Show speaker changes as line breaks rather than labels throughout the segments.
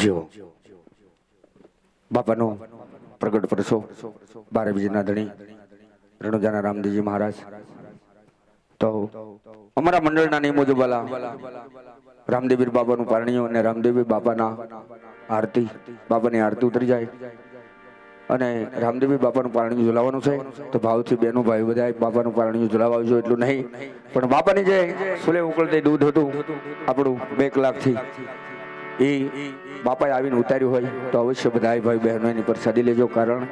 જેવો બાપાનો પ્રગટ પરસો 12 બીજના ધણી રણુજાના રામદેવજી મહારાજ તો અમારા મંડળના નિયમો મુજબ રામદેવીર બાબાનું પારણીઓ અને રામદેવી બાપાના આરતી બાપાની આરતી ઉતરી જાય અને રામદેવી બાપાનું પારણીયું ઝુલાવવાનું છે તો ભાવથી બેનો ભાઈ બધા બાપાનું પારણીયું ઝુલાવવા આવજો એટલું નહીં પણ બાપાની જે સુલે ઉકળતે દૂધ હતું આપણું 2 કલાકથી એ બાપાએ આવીને ઉતાર્યું હોય તો અવશ્ય બધા ભાઈ બહેનો એની પર સાદી લેજો કારણ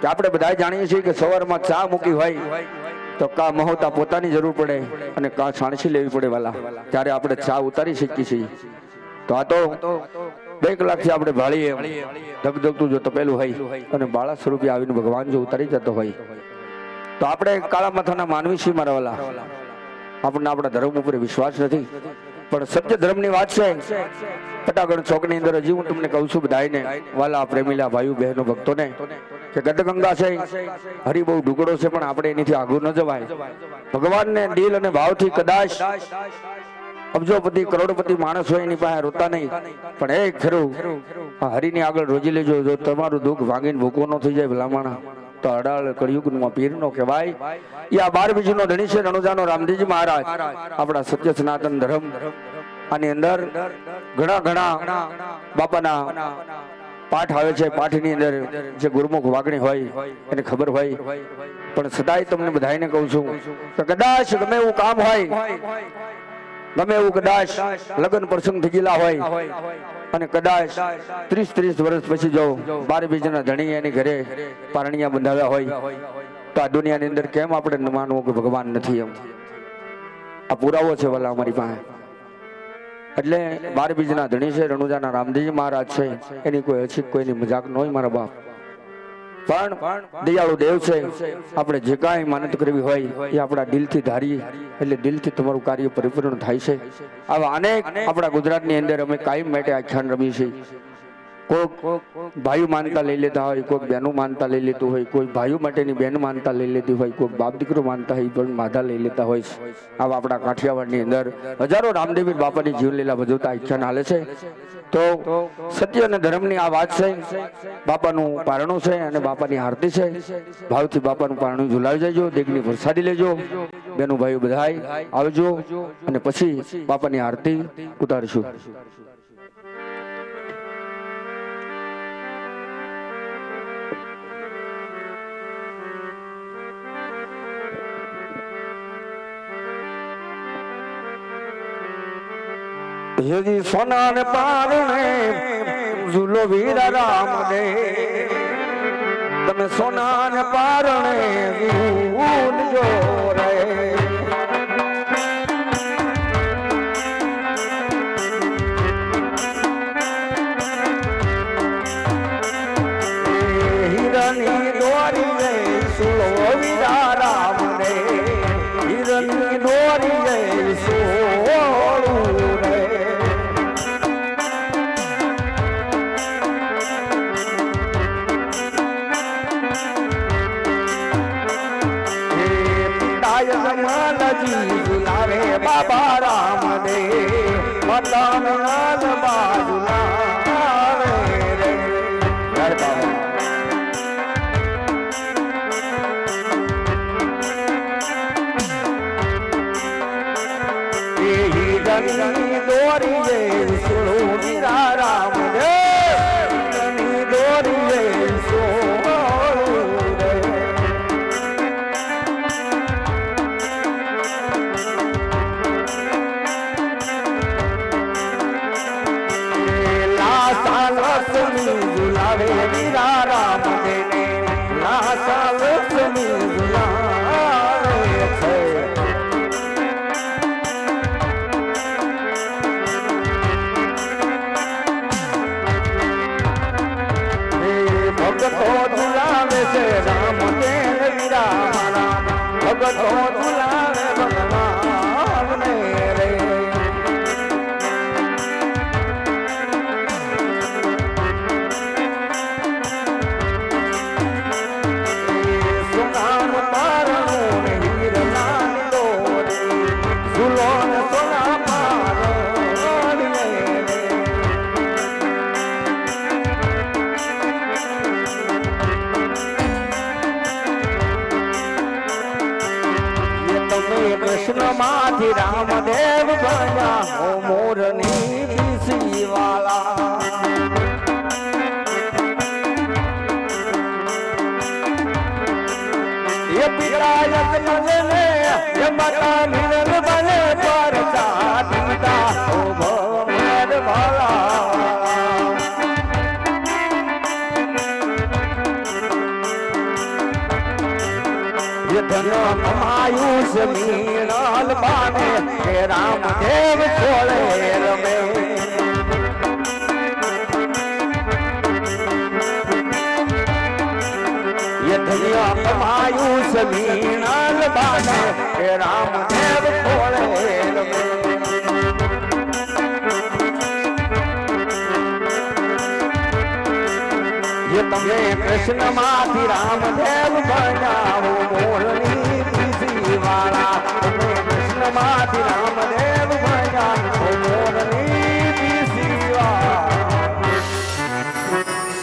કે આપણે બધા જાણીએ છીએ કે સવારમાં ચા મૂકી હોય તો કા મહોતા પોતાની જરૂર પડે અને કા છાણસી લેવી પડે વાલા ત્યારે આપણે ચા ઉતારી શકીએ છીએ તો આ તો 2 કલાકથી આપણે ભાળીએ ધગધગતું જો તપેલું હોય અને બાળા સ્વરૂપે આવીને ભગવાન જો ઉતારી જતો હોય તો આપણે કાળા માથાના માનવી છીએ મારા વાલા આપણને આપણા ધર્મ ઉપર વિશ્વાસ નથી પણ સત્ય ધર્મની વાત છે પટાગઢ ચોકની અંદર હજી હું તમને કહું છું બધાને વાલા પ્રેમીલા ભાઈઓ બહેનો ભક્તોને કે ગદગંગા છે હરી બહુ ઢુકડો છે પણ આપણે એનીથી આગળ ન જવાય ભગવાનને દિલ અને ભાવથી કદાચ અબજોપતિ કરોડપતિ માણસ હોય એની પાસે રોતા નહીં પણ એ ખરું હરીની આગળ રોજી લેજો જો તમારું દુઃખ ભાંગીને ભૂકો ન થઈ જાય ભલામણા તો અડાળ કળિયુગનો પીરનો કહેવાય એ આ 12 બીજનો ધણી છે રણુજાનો રામદેવજી મહારાજ આપણા સત્ય સનાતન ધર્મ આની અંદર ઘણા બાપાના પાઠ આવે છે પાઠની અંદર જે ગુરુમુખ વાગણી હોય એને ખબર હોય પણ સદાય તમને બધાને કહું છું કે કદાચ ગમે એવું કામ હોય ગમે એવું કદાચ લગ્ન પ્રસંગ થઈ ગયેલા હોય અને કદાચ 30 વર્ષ પછી જો 12 બીજના ધણી એની ઘરે પારણિયા બંધાવ્યા હોય તો આ દુનિયાની અંદર કેમ આપણે ન માનવું કે ભગવાન નથી એમ આ પુરાવો છે વાલા અમારી પાસે એટલે 12 બીજના ધણી છે રણુજાના રામદેવજી મહારાજ છે એની કોઈ અછીક કોઈની મજાક ન હોય મારા બાપ પણ દયાળુ દેવ છે આપણે જે કાંઈ માનત કરવી હોય એ આપણા દિલથી ધારીએ એટલે દિલથી તમારું કાર્ય પરિપૂર્ણ થાય છે આવા અનેક આપણા ગુજરાતની અંદર અમે કાયમ માટે આખ્યાન રમીએ છીએ કોઈક ભાઈઓ માનતા લઈ લેતા હોય કોઈક બહેનો માનતા લઈ લેતું હોય કોઈ ભાઈઓ માટેની બહેન માનતા લઈ લેતી હોય કોઈક બાપ દીકરો માનતા હોય પણ માધા લઈ લેતા હોય આવા આપણા કાઠિયાવાડની અંદર હજારો રામદેવી બાપાની જીવલીલા ભજવતા આખ્યાન હાલે છે તો સત્ય અને ધર્મની આ વાત છે બાપાનું પારણું છે અને બાપાની આરતી છે ભાવથી બાપાનું પારણું ઝુલાવી જજો દેગની પ્રસાદી લેજો બેનો ભાઈઓ બધાય આવજો અને પછી બાપાની આરતી ઉતારશું यदि सोना ने पारणे झूलो वीरा राम दे तमे सोना ने पारणे झूल जो रे हिरनी दोरी रे झूलो वीरा राम दे हिरनी दोरी रे झूलो झुलावे बाबा राम दे मतान लाल बाजुलावे रे हर बाबा ही दनी दोरी जे सुनो मीरा राम दे दनी दोरी जे सुनो झुलावे मीरा राम देने लासा लक्ष्मी झुलावे छे भगतो झुलावे से राम देने मीरा राम भगतो झुलावे भगवान ने रे માંથી રામદેવ બન્યા ઓ મોરની પીસી વાલા ये पितायत मजने ये माता मिलन बने पर चाहता ओ भमर भाला ये धन आयुष मीनाल बाने हे रामदेव छोड़े रमे ये धनिया आयुष मीनाल बाने हे रामदेव छोड़े रमे ये तमे कृष्ण माथी रामदेव बनाओ मोरनी